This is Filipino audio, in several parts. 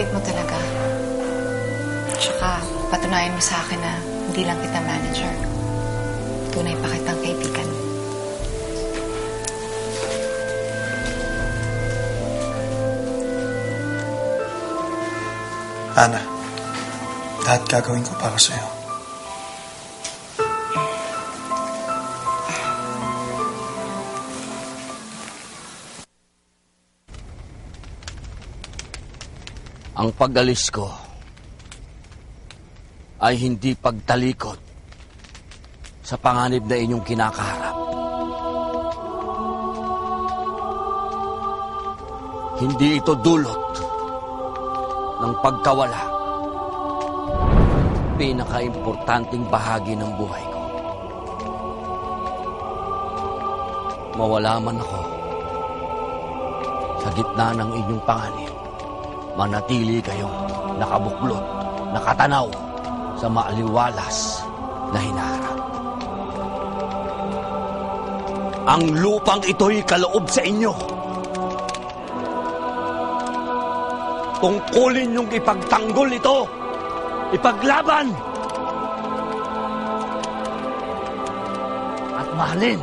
Napakabait mo talaga. Tsaka, patunayan mo sa akin na hindi lang kita manager. Tunay pa kitang kaibigan. Ana, lahat gagawin ko para sa'yo. Ang pag-alis ko ay hindi pagtalikod sa panganib na inyong kinakaharap. Hindi ito dulot ng pagkawala. Pinaka-importanting bahagi ng buhay ko. Mawala man ako sa gitna ng inyong panganib, manatili kayong nakabuklod, nakatanaw sa maaliwalas na hinaharap. Ang lupang ito'y kaloob sa inyo. Tungkulin niyong ipagtanggol ito, ipaglaban, at mahalin.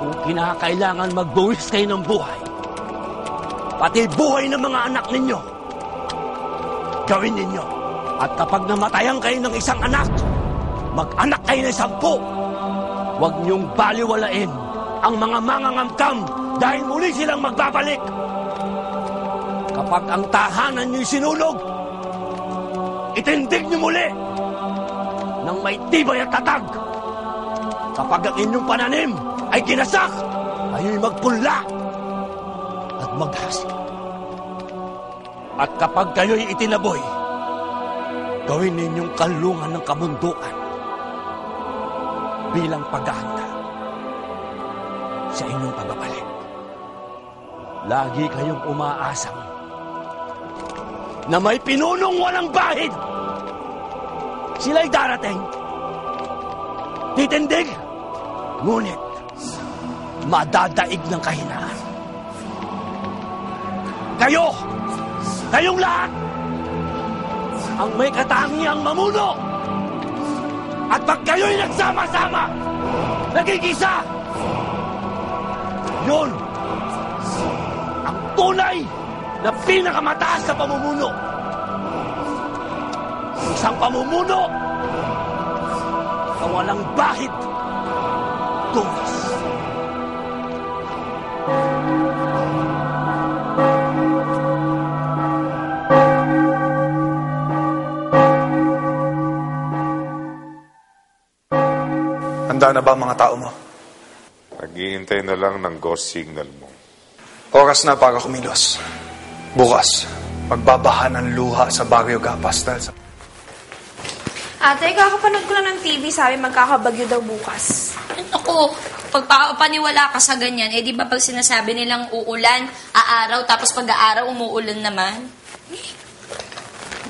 Kung kinakailangan magbuwis kayo ng buhay, pati buhay ng mga anak ninyo, gawin ninyo. At kapag namatayan kayo ng isang anak, mag-anak kayo ng 10. Huwag niyong baliwalain ang mga mangangamkam dahil muli silang magbabalik. Kapag ang tahanan niyo'y sinunog, itindig niyo muli ng may tibay at tatag. Kapag ang inyong pananim ay ginasak, kayo'y magpunla at maghasik. At kapag kayo'y itinaboy, gawin ninyong kalungan ng kabundukan bilang paghahanda sa inyong pagbabalik. Lagi kayong umaasang na may pinunong walang bahid. Sila'y darating, titindig, ngunit madadaig ng kahinaan. Kayong lahat, ang may katangiang mamuno. At pag kayo'y nagsama-sama, nagigisa, yun ang tunay na pinakamataas na pamumuno. Isang pamumuno na walang bahid, tumis. Handa na ba ang mga tao mo? Naghihintay na lang ng ghost signal mo. Oras na para kumilos. Bukas, magbabaha ng luha sa Barrio Gapas dahil sa... Ate, kakapanood ko lang ng TV, sabi magkakabagyo daw bukas. Ako, pagpapaniwala ka sa ganyan, eh di ba pag sinasabi nilang uulan, aaraw, tapos pag-aaraw, umuulan naman?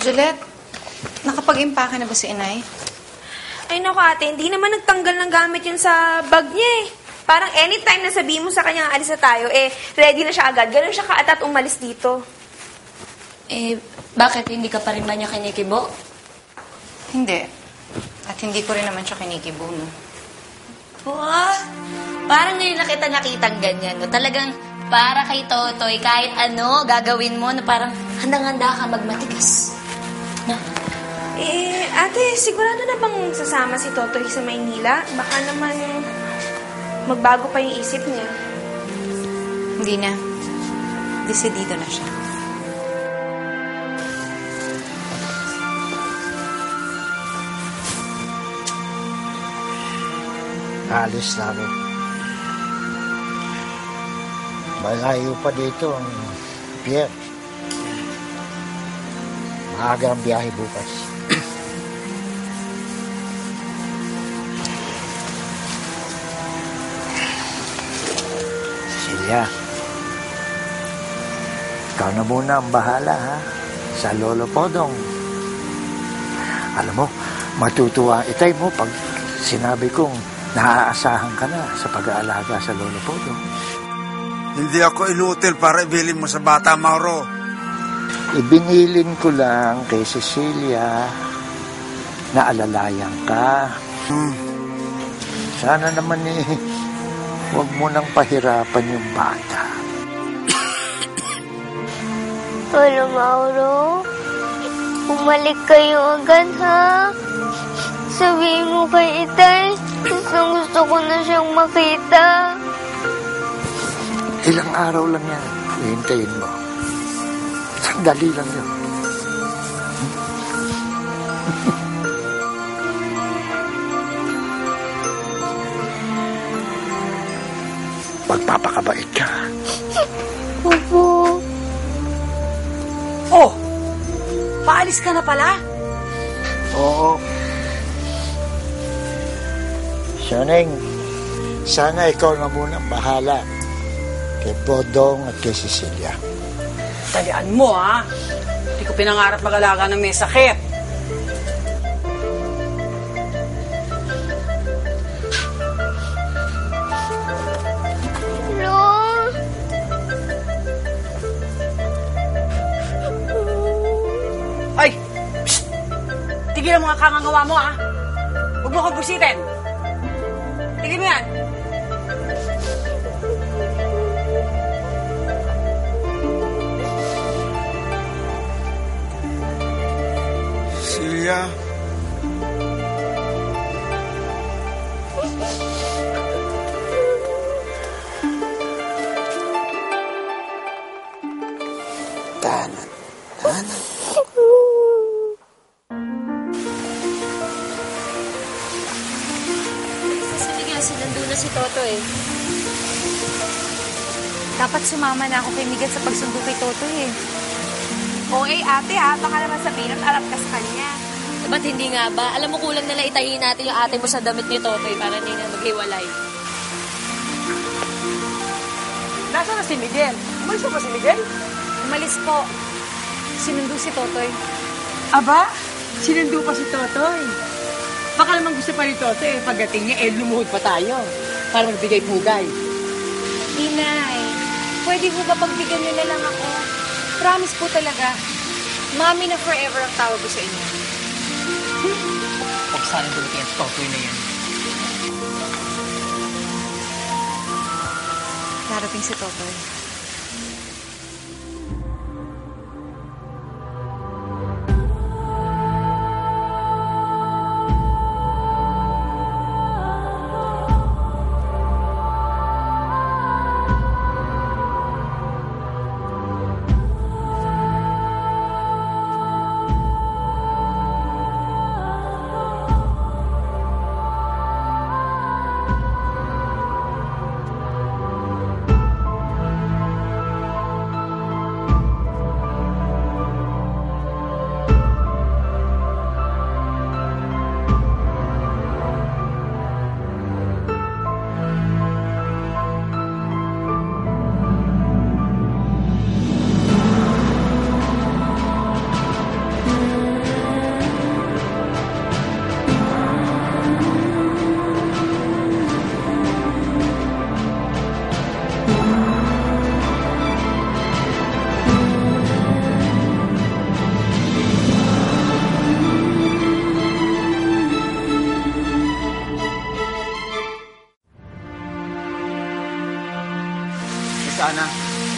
Juliet, nakapag-impake na ba si Inay? Ay naku ate, hindi naman nagtanggal ng gamit yun sa bag niya eh. Parang anytime na sabihin mo sa kanya alis na tayo, ready na siya agad. Ganun siya kaatat umalis dito. Bakit hindi ka pa rin ba niya kinikibo? Hindi. At hindi ko rin naman siya kinikibo, no? Parang ngayon na kita nakitang ganyan, no? Talagang para kay Totoy, kahit ano gagawin mo, no? Parang handang-handa ka magmatigas. No? Ate, sigurado na bang sasama si Totoy sa Maynila? Baka naman magbago pa yung isip niya. Hindi na. Desidido na siya. Alis na ako. Malayo pa dito ang pier. Maaga ang biyahe bukas. Silya, ikaw na muna ang bahala, ha? Sa Lolo Podong. Alam mo, matutuwa itay mo pag sinabi kong naaasahan ka na sa pag-aalaga sa Lolo Podong. Hindi ako inutil para ibilin mo sa bata, Mauro. Ibinilin ko lang kay Cecilia na alalayan ka. Sana naman huwag mo nang pahirapan yung bata. Lola Mauro, bumalik kayo agad, ha? Sabihin mo kay Itay, gusto ko na siyang makita. Ilang araw lang yan. Hihintayin mo. Sandali lang yun. Magpapakabait ka. Opo. Oh! Paalis ka na pala? Oo. Soneng, sana ikaw na munang bahala kay Bodong at kay Cecilia. Talian mo, ha? Hindi ko pinangarap mag-alaga ng may sakit. Ay! Psst! Tigilan mo nga kangangawa mo, ha? Huwag mo ko busitin. Tigil mo yan. Celia. Tanan. Sinando na si Toto eh. Dapat sumama na ako kay Miguel sa pagsundo kay Totoy eh. O ate baka naman sabihin at arap ka sa kanya. Ba't hindi nga ba? Alam mo, kulang na lang itahin natin yung ate mo sa damit ni Totoy para hindi na maghiwalay. Nasaan na si Miguel? Umalis na ba si Miguel? Umalis po. Sinundo si Totoy. Aba, sinundo pa si Totoy. Baka naman gusto pa ni Totoy, pagdating niya, lumuhod pa tayo para magbigay pugay. Inay, pwede mo ba pagbigyan niyo na lang ako? Promise po talaga. Mami na forever ang tawag ko sa inyo. Huwag sana dumating ang Totoy na yan. Darating si Totoy. Sana,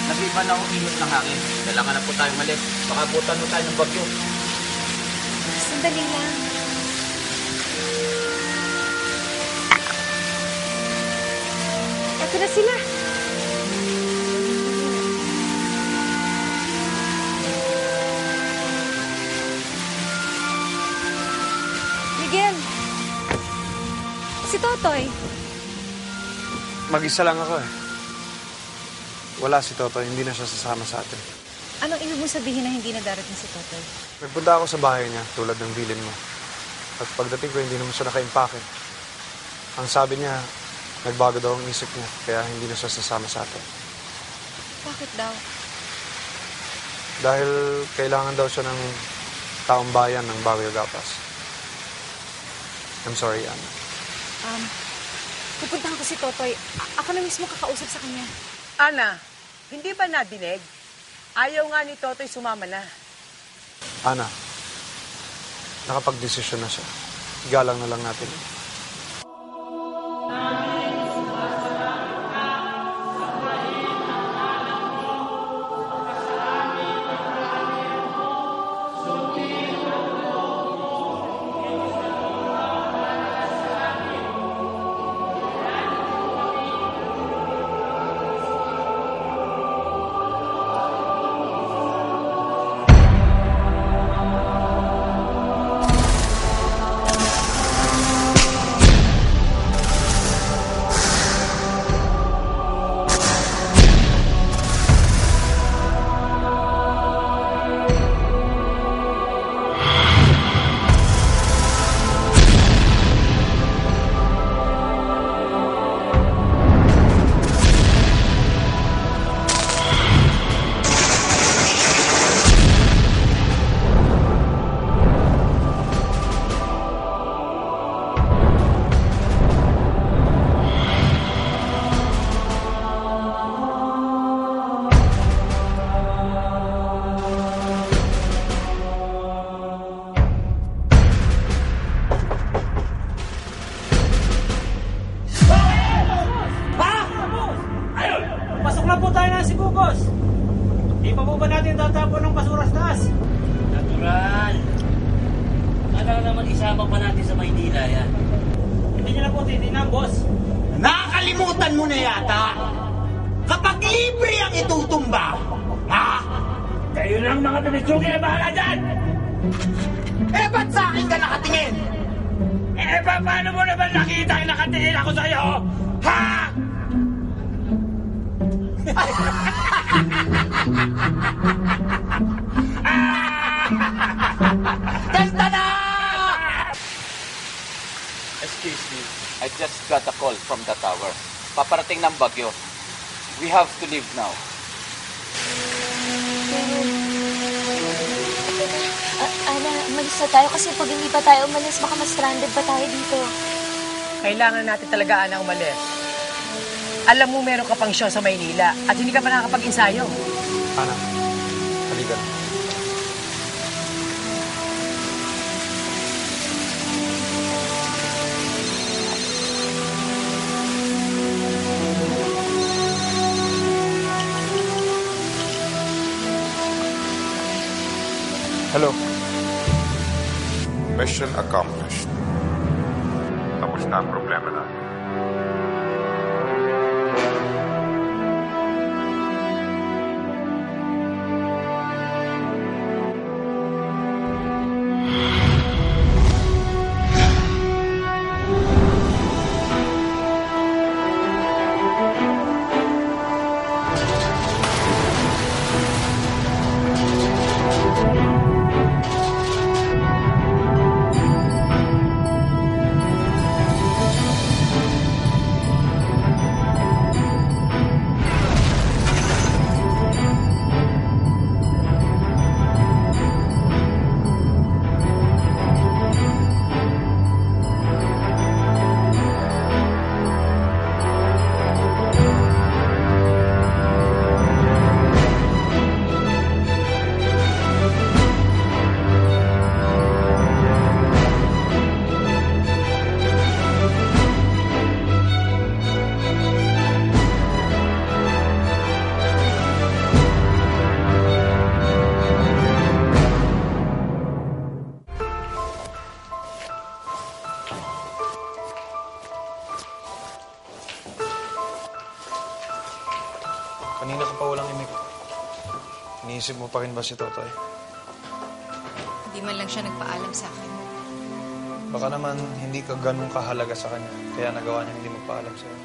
nag-iba na ang init ng hangin. Kailangan na po tayong malis. Baka butan mo tayo ng bagyo. Sandali lang. Eto na sila. Miguel! Si Totoy. Mag-isa lang ako eh. Wala si Totoy, hindi na siya sasama sa atin. Anong ibig mong sabihin na hindi na darating si Totoy? Nagpunta ako sa bahay niya, tulad ng bilin mo. At pagdating ko, hindi naman siya naka-impake. Ang sabi niya, nagbago daw ang isip niya, kaya hindi na siya sasama sa atin. Bakit daw? Dahil kailangan daw siya ng taong bayan ng Barrio Gapas. I'm sorry, Anna. Pupuntahan ko si Totoy. Ako na mismo kakausap sa kanya. Ana, hindi ba nadinig? Ayaw nga ni Totoy sumama na. Ana, nakapag-desisyon na siya. Igalang na lang natin. Pasok na po tayo ng Cebu, boss. Di pa po ba natin tatapon ng basura sa taas? Natural. Sana naman isama pa natin sa Maynila yan. Hindi niyo na po titignan, boss. Nakakalimutan mo na yata. Kapag libre ang itutumba, ha? Kayo lang mga pinitsugi na bahala dyan! Eh, ba't sa akin ka nakatingin? Eh, paano mo naman nakita yung nakatingin ako sa'yo? Ha? Ganda na! Excuse me, I just got a call from the tower. Paparating ng bagyo. We have to leave now. Ana, umalis na tayo kasi pag hindi pa tayo umalis, baka ma-stranded pa tayo dito. Kailangan natin talaga, Ana, umalis. Alam mo, meron ka pang show sa Maynila at hindi ka pa nakakapag-ensayo. Ana, halika na. Hello. Mission accomplished. Tapos na ang problema natin. Kanina ka pa walang imik. Iniisip mo pa rin ba si Totoy? Hindi man lang siya nagpaalam sa akin. Baka naman hindi ka ganun kahalaga sa kanya, kaya nagawa niya hindi magpaalam sa'yo.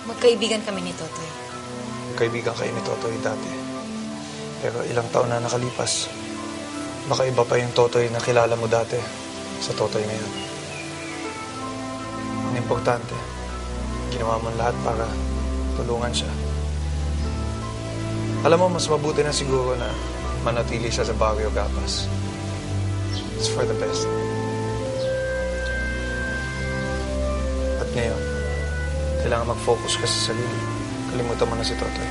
Magkaibigan kami ni Totoy. Kaibigan kayo ni Totoy dati. Pero ilang taon na nakalipas. Baka iba pa yung Totoy na kilala mo dati sa Totoy ngayon. Ang importante, ginawa mo lahat para tulungan siya. Alam mo, mas mabuti na siguro na manatili siya sa Barrio Gapas. It's for the best. At ngayon, kailangan mag-focus ka sa sarili. Kalimutan mo na si Totoy.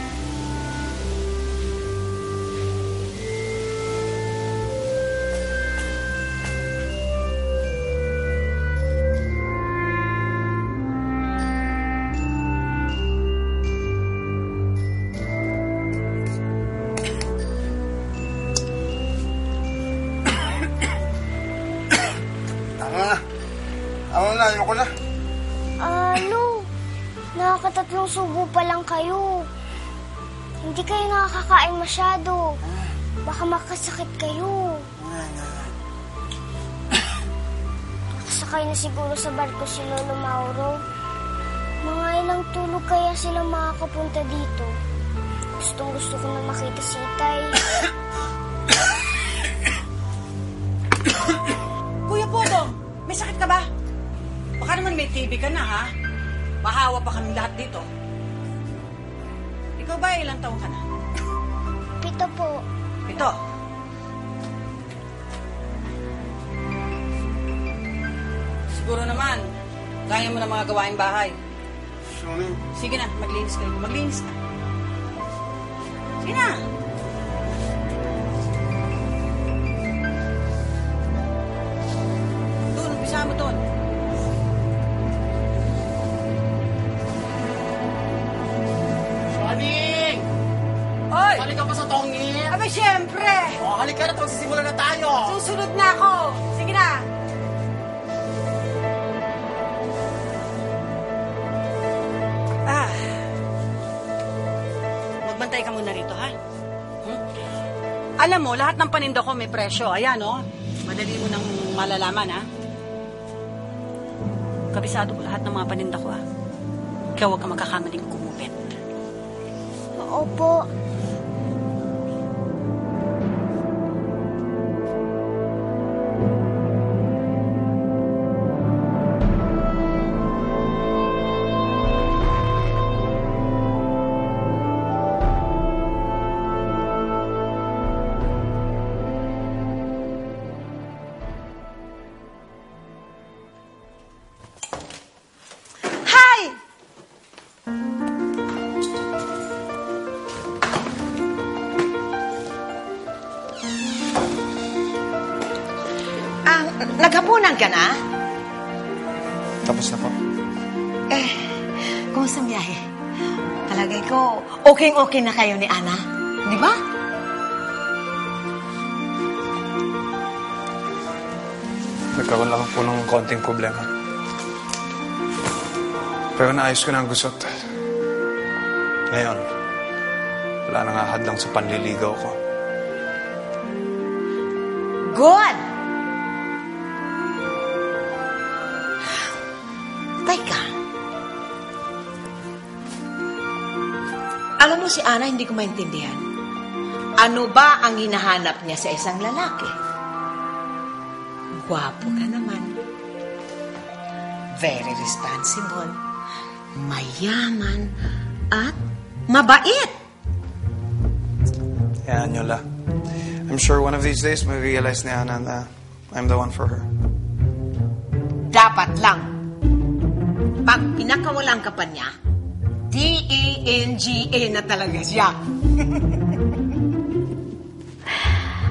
Ayoko na. Ano? Nakakatatlong subo pa lang kayo. Hindi kayo nakakakain masyado. Baka makasakit kayo. Nakasakay na siguro sa barko si Lolo Mauro. Mga ilang tulog kaya sila makakapunta dito. Gusto ko na makita si Itay. Kuya Podong, may sakit ka ba? Baka naman may TB ka na, ha? Mahawa pa kami lahat dito. Ikaw ba ilang taon ka na? 7 po. 7. Siguro naman, kaya mo na mga gawaing bahay. Sige na, maglinis ka. Maglinis ka. Sige na. Doon, umpisa mo doon. Johnny! Oy! Halika pa sa tongit! Abay, siyempre! O, halika na, magsisimula na tayo! Susunod na ako! Sige na! Magbantay ka muna rito, ha? Alam mo, lahat ng paninda ko may presyo. Ayan, oh. Madali mo nang malalaman, ha? Kabisado ko lahat ng mga paninda ko, ha? Kaya huwag ka magkakamaling kumupit. Opo. Naghapunan ka na? Tapos na po. Kumusta ang biyahe? Palagay ko, okay na kayo ni Ana. Di ba? Nagkaroon lang po ng konting problema. Pero naayos ko na ang gusot. Ngayon, wala nang ahadlang sa panliligaw ko. Good! Teka. Alam mo si Ana, hindi ko maintindihan. Ano ba ang hinahanap niya sa isang lalaki? Gwapo ka naman. Very responsible. Mayaman. At mabait. Yan, Yola. I'm sure one of these days may realize ni Ana na I'm the one for her. Dapat lang. Pag pinakawalan ka pa niya, D-A-N-G-A na talaga siya.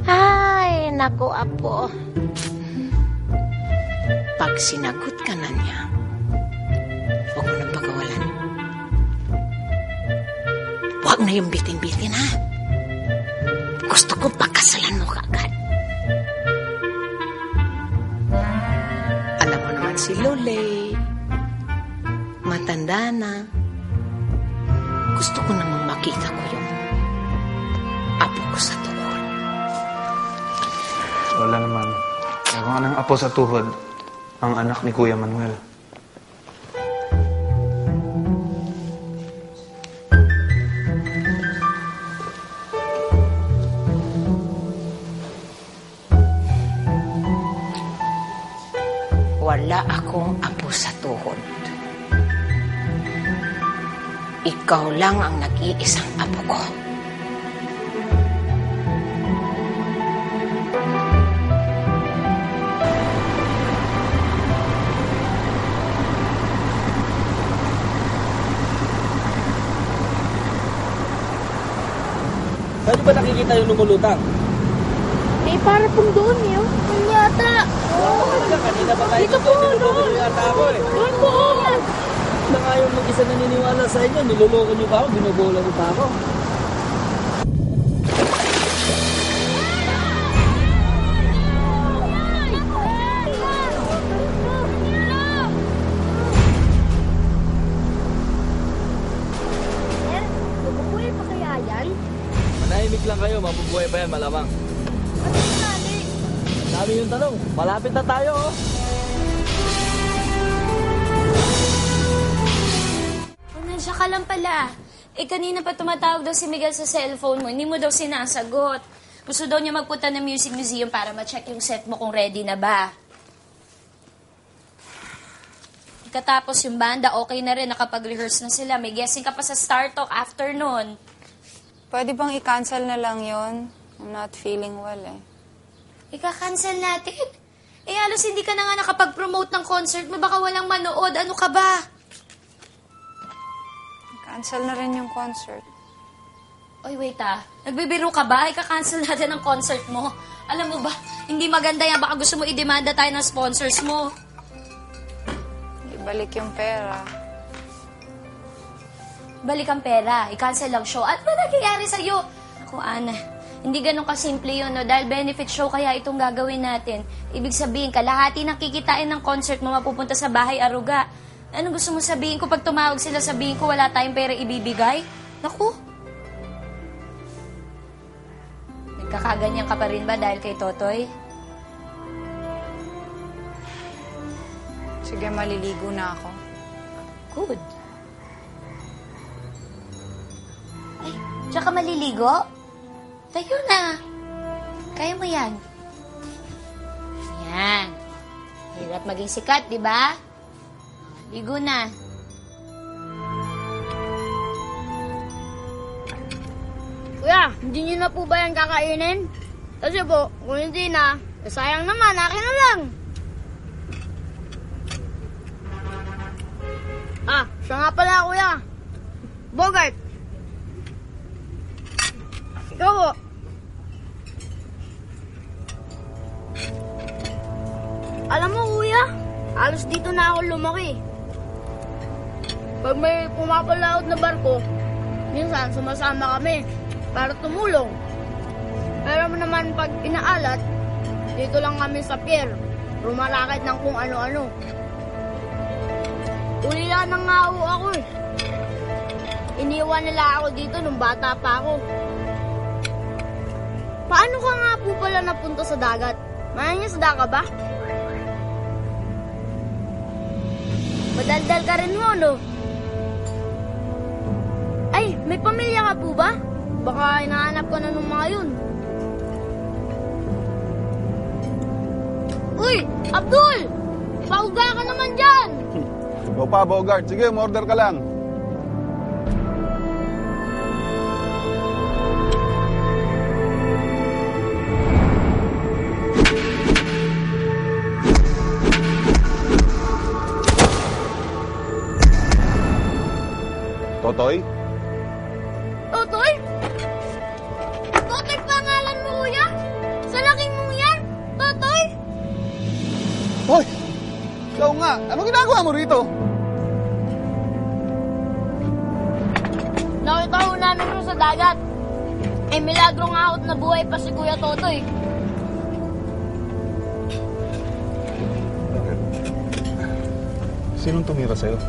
Ay, naku, Apo. Pag sinagot ka na niya, huwag mo nang pagawalan. Huwag na yung bitin-bitin, ha? Gusto ko pagkasalan mo kaagad. Alam mo naman si Lole. Matanda na. Gusto ko namang makita ko yung apo ko sa tuhod. Wala naman. Meron ka ng apo sa tuhod. Ang anak ni Kuya Manuel. Wala akong apo sa tuhod. Ikaw lang ang nag-iisang apo ko. Saan ba nakikita yung lumulutang? Para pong doon yun. Yung yata. Kanina ba tayo dito? Niloloko niyo yata ako eh. Doon po. Na nga yung mag-isa naniniwala sa inyo. Niloloko niyo ba ako? Binobola niyo pa ako. buhay pa yan, malamang. Dami yung tanong. Malapit na tayo, oh. Nandiyan ka lang pala. Kanina pa tumatawag daw si Miguel sa cellphone mo. Hindi mo daw sinasagot. Gusto daw niya magpunta ng music museum para ma-check yung set mo kung ready na ba. Katapos yung banda, okay na rin. Nakapag-rehearse na sila. May guessing ka pa sa Star Talk after nun. Pwede bang i-cancel na lang yon? I'm not feeling well eh. Ika-cancel natin? Halos hindi ka na nga nakapag-promote ng concert mo. Baka walang manood. Ano ka ba? Cancel na rin yung concert. Oy, wait nagbibiro ka ba? Ika-cancel natin ang concert mo. Alam mo ba, hindi maganda yan. Baka gusto mo i-demanda tayo ng sponsors mo. Ibalik yung pera. Balik ang pera. I-cancel lang show. Ano ba nangyayari sa'yo? Ako, Ana, hindi ganun kasimple yun, no? Dahil benefit show kaya itong gagawin natin. Ibig sabihin, kalahati ng kikitain ng concert mo mapupunta sa bahay aruga. Anong gusto mo sabihin ko? Pag tumawag sila, sabihin ko wala tayong pera ibibigay? Naku! Nagkakaganyan ka pa rin ba dahil kay Totoy? Sige, maliligo na ako. Good. Ay, tsaka maliligo? Tayo na. Kaya mo yan. Yan. Hirap maging sikat, di ba? Ligo na. Kuya, hindi niyo na po ba yan kakainin? Kasi po, kung hindi na, sayang naman, akin na lang. Siya nga pala, kuya. Bogart. Ikaw po. Alam mo, kuya, halos dito na ako lumaki. Pag may pumapalaot na barko, minsan sumasama kami para tumulong. Pero naman pag inaalat, dito lang kami sa pier, rumalakad ng kung ano-ano. Ulila nang nga ako eh. Iniwan nila ako dito nung bata pa ako. Paano ka nga po pala napunta sa dagat? Mananyasda ka ba? Madaldal ka rin mo, no? Ay, may pamilya ka po ba? Baka hinahanap ka na ng mga yun. Uy, Abdul! Pauga ka naman dyan! O pa, Bogart. Sige, order ka lang. Totoy? Totoy? Totoy pangalan mo, kuya? Sa laking mong yan? Totoy? Hoy! Ikaw nga! Ano ginagawa mo rito? Nakita ho namin rin sa dagat. Eh, milagro nga ako't nabuhay pa si Kuya Totoy. Bakit? Sinong tumira sa'yo?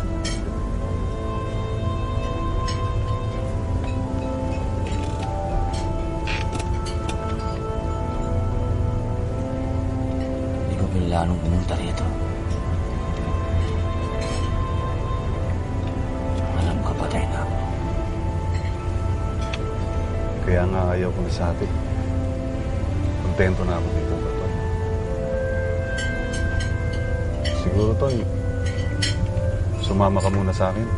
Hindi ko pilanong pumunta rito. Alam ka patay na. Kaya nga ayaw ko na sa atin. Kontento na ako dito, Totoy. Siguro, Toy, sumama ka muna sa akin.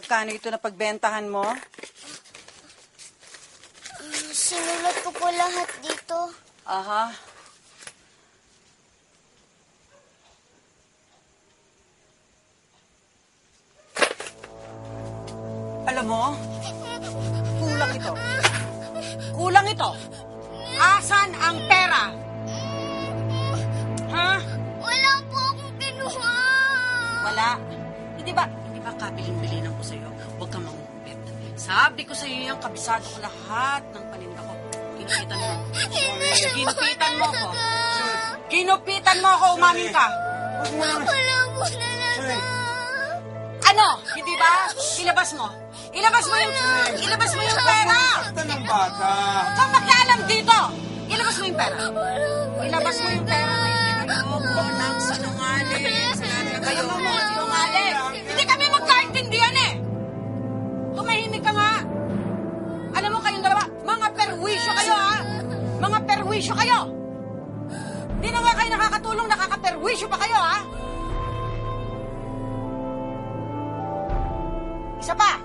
magkano ito na pagbentahan mo? Sinulat ko po lahat dito. Aha. Alam mo, kulang ito. Kulang ito. Asan ang pera? Ha? Wala po akong kinuha. Wala. Hindi ba kabiling-bilinan ko sa'yo? Huwag kang mangungupit. Sabi ko sa'yo yung kabisado ko lahat ng paninda ko. Kinupitan mo. Kinupitan mo ko. Kinupitan mo ako, umamin ka. Wala po talaga. Ano? Hindi ba? Ilabas mo. Ilabas mo yung pera. Basta ng bata. Huwag kang makialam dito. Ilabas mo yung pera. Ilabas mo yung pera. Ayoko ng sinungaling. Ayoko mo sinungaling. Hindi kami magkaintindihan eh. Tumahimik ka nga. Alam mo kayong dalawa, mga perwisyo kayo ha. Mga perwisyo kayo. Hindi na nga kayo nakakatulong, nakakaperwisyo pa kayo ha. Isa pa.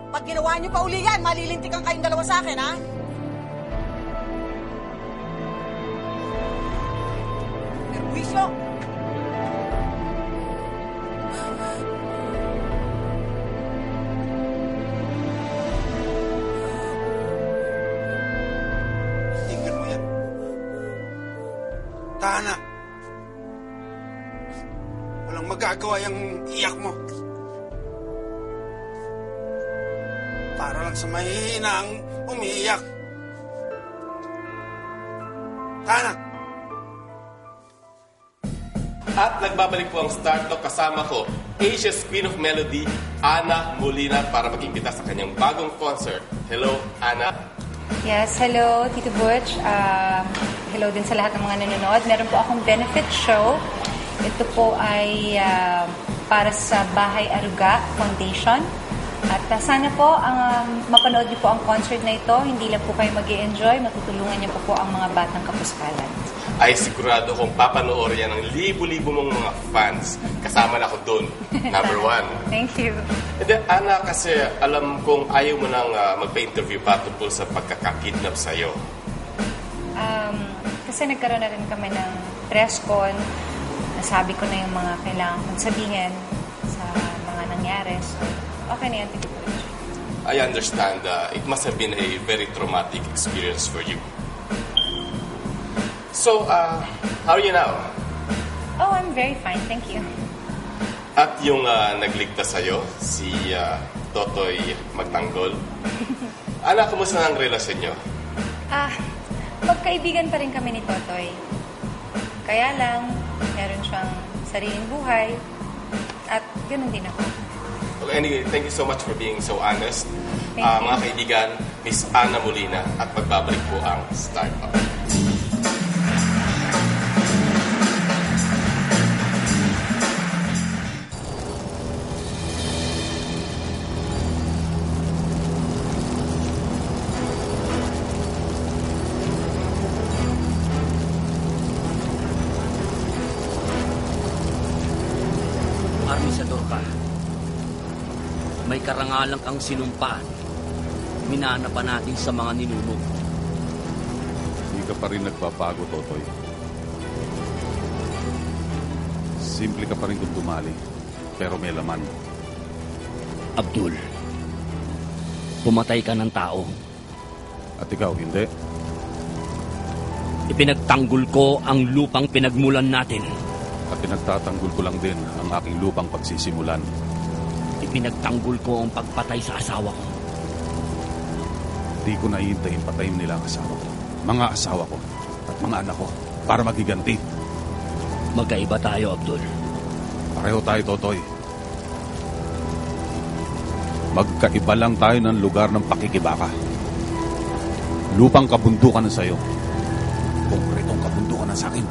Pag ginawa niyo pa uli yan, malilintikan kayong dalawa sa akin, ha? Perwisyo! Tingnan mo yan. Tana. Walang magagawa yung iyak mo. Para lang sa mahihinang umiiyak. Tana! At nagbabalik po ang Star Talk kasama ko, Asia's Queen of Melody, Ana Molina, para mag-imbita sa kanyang bagong concert. Hello, Ana. Yes, hello, Tito Butch. Hello din sa lahat ng mga nanonood. Meron po akong benefit show. Ito po ay para sa Bahay Aruga Foundation. At sana po, mapanood niyo po ang concert na ito. Hindi lang po kayo mag-i-enjoy, matutulungan niyo po ang mga batang kapuspalan. Ay sigurado kung papanoorin yan ng libo-libo mong mga fans. Kasama na ako dun. Number 1. Thank you. And then, Ana, kasi alam kong ayaw mo nang magpa-interview pa tungkol sa pagkakakidnap sa'yo. Kasi nagkaroon na rin kami ng press con. Nasabi ko na yung mga kailangan kong sabihin sa mga nangyari. So, okay na yan, Tito Butch. I understand. It must have been a very traumatic experience for you. So, how are you now? Oh, I'm very fine, thank you. At yung nagligtas sa'yo, si Totoy Magtanggol. Ana, kumusta ang relasyon nyo? Magkaibigan pa rin kami ni Totoy. Kaya lang, meron siyang sariling buhay. At ganoon din ako. Well, anyway, thank you so much for being so honest. Thank you. Mga kaibigan, Miss Ana Molina, at magbabalik po ang Star Talk. Armisador ka. May karangalang kang sinumpaan. Minana pa natin sa mga ninuno. Hindi ka pa rin nagbabago, Totoy. Simple ka pa rin kung dumali, pero may laman. Abdul, pumatay ka ng tao. At ikaw, hindi. Ipinagtanggol ko ang lupang pinagmulan natin. At pinagtatanggol ko lang din ang aking lupang pagsisimulan. Ipinagtanggol ko ang pagpatay sa asawa ko. Di ko naiintayin patayin nila ang asawa ko. Mga asawa ko at mga anak ko para magiganti. Magkaiba tayo, Abdul. Pareho tayo, Totoy. Magkaiba lang tayo ng lugar ng pakikibaka. Lupang kabundukan na sa'yo. Konkretong kabundukan na sa'kin.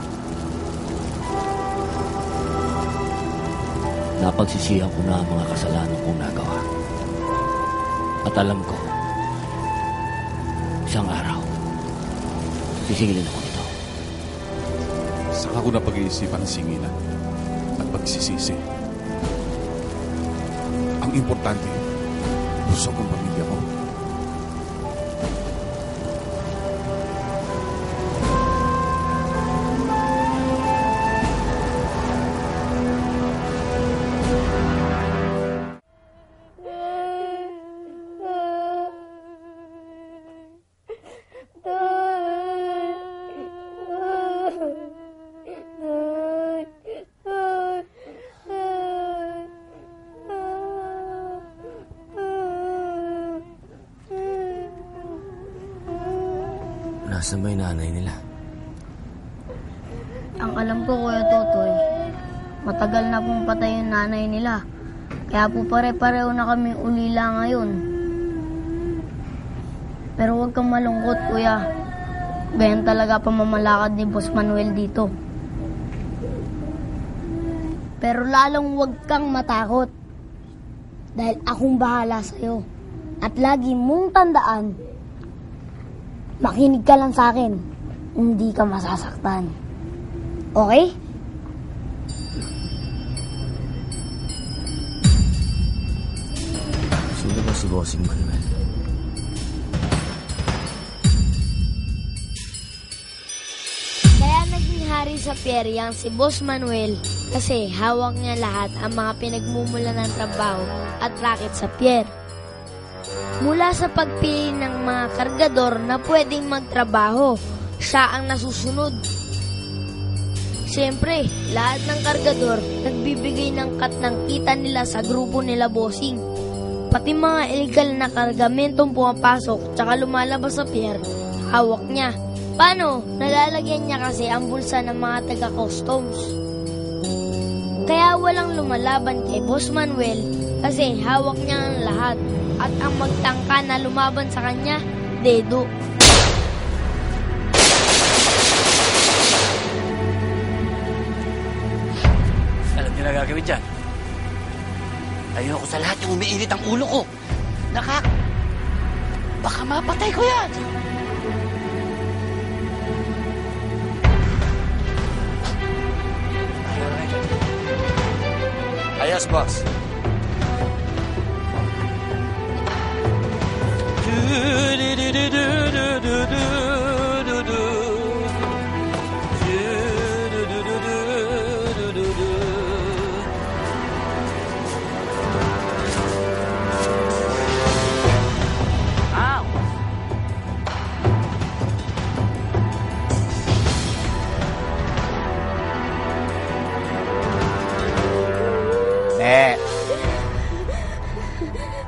Napagsisihan ko na ang mga kasalanan kong nagawa. At alam ko, isang araw, sisingilin ako nito. Saka ko na pag-iisipan singilan at pagsisisi. Ang importante, busog ang pamilya ko. Nasaan ba yung nanay nila? Ang alam ko, Kuya Totoy, matagal na pong patay yung nanay nila. Kaya po pare-pareho na kami ulila ngayon. Pero huwag kang malungkot, Kuya. Ganyan talaga pamamalakad ni Boss Manuel dito. Pero lalong huwag kang matakot. Dahil akong bahala sa'yo. At lagi mong tandaan, makinig ka lang sa akin. Hindi ka masasaktan. Okay? Sino ba si Bossing Manuel? Kaya naging hari sa Pierre si Boss Manuel kasi hawak niya lahat ang mga pinagmumula ng trabaho at racket sa Pierre. Mula sa pagpili ng mga kargador na pwedeng magtrabaho, siya ang nasusunod. Siyempre, lahat ng kargador nagbibigay ng cut ng kita nila sa grupo nila Bossing. Pati mga illegal na kargamentong pumapasok tsaka lumalabas sa Pierre, hawak niya. Paano? Nalalagyan niya kasi ang bulsa ng mga taga-customs. Kaya walang lumalaban kay Boss Manuel kasi hawak niya ang lahat. At ang magtangka na lumaban sa kanya, dedo. Alam niyo na gagawin dyan? Ayoko sa lahat yung umiinit ang ulo ko. Baka mapatay ko yan. Ayos, boss.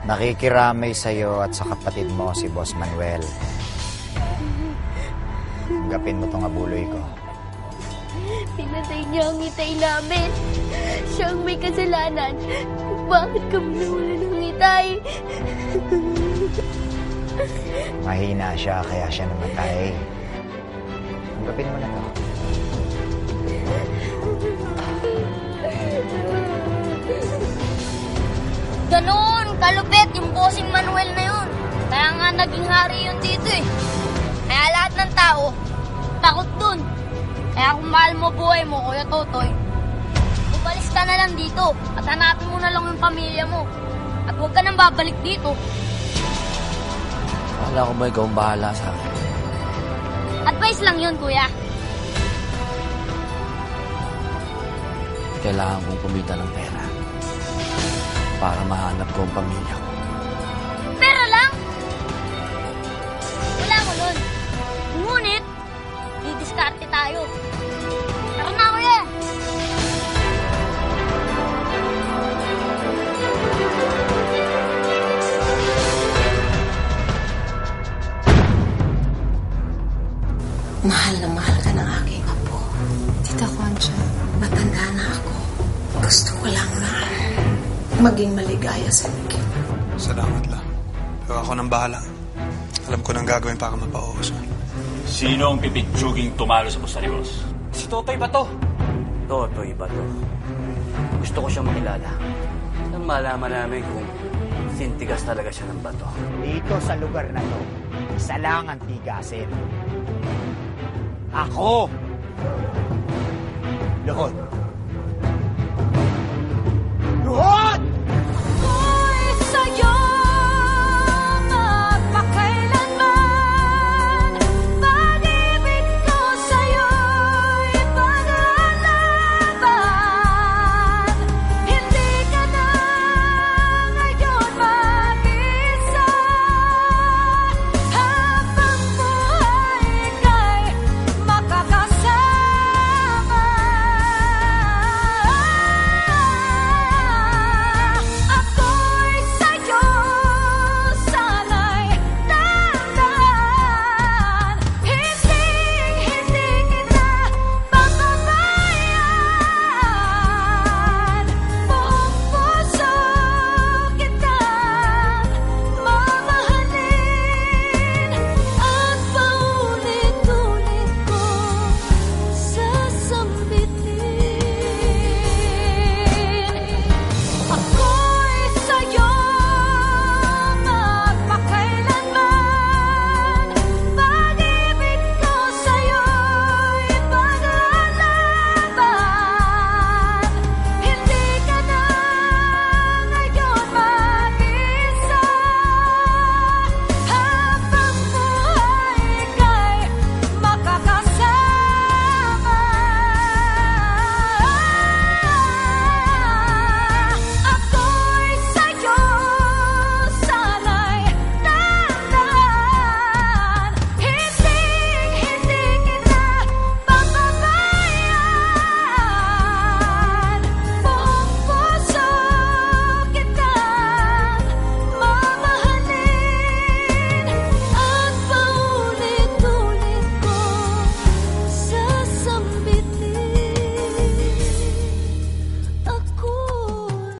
Nakikiramay sa'yo at sa kapatid mo si Boss Manuel. Tanggapin mo tong abuloy ko. Pinatay niya ang itay namin. Siya ang may kasalanan. Bakit kami nawala ng itay? Mahina siya kaya siya namatay. Tanggapin mo na to. Ganon! Kalupit yung Bossing Manuel na yun. Kaya nga naging hari yun dito eh. Kaya lahat ng tao, takot dun. Kaya kung mahal mo buhay mo, Kuya Totoy, umalis ka na lang dito at hanapin mo na lang yung pamilya mo. At huwag ka nang babalik dito. Akala ko ba ikaw ang bahala sa akin? Advice lang yun, Kuya. Kailangan kong kumita ng pera para mahanap ko ang pamilya ko. Pera lang? Wala ko nun. Ngunit, didiskarte tayo. Tara na, Kuya. Mahal na mahal ka ng aking apo. Tita Concha, matanda na ako. Gusto ko lang na maging maligaya sa Nicky. Salamat lang. Pero ako nang bahala. Alam ko nang gagawin para mapauos. Sino ang pipitsuging tumalo sa Posarios? Si Totoy ba to? Totoy ba to? Gusto ko siyang makilala. Nang malaman namin kung sintigas talaga siya ng bato. Dito sa lugar na to, isa lang ang tigasin. Ako! Luhod! Luhod!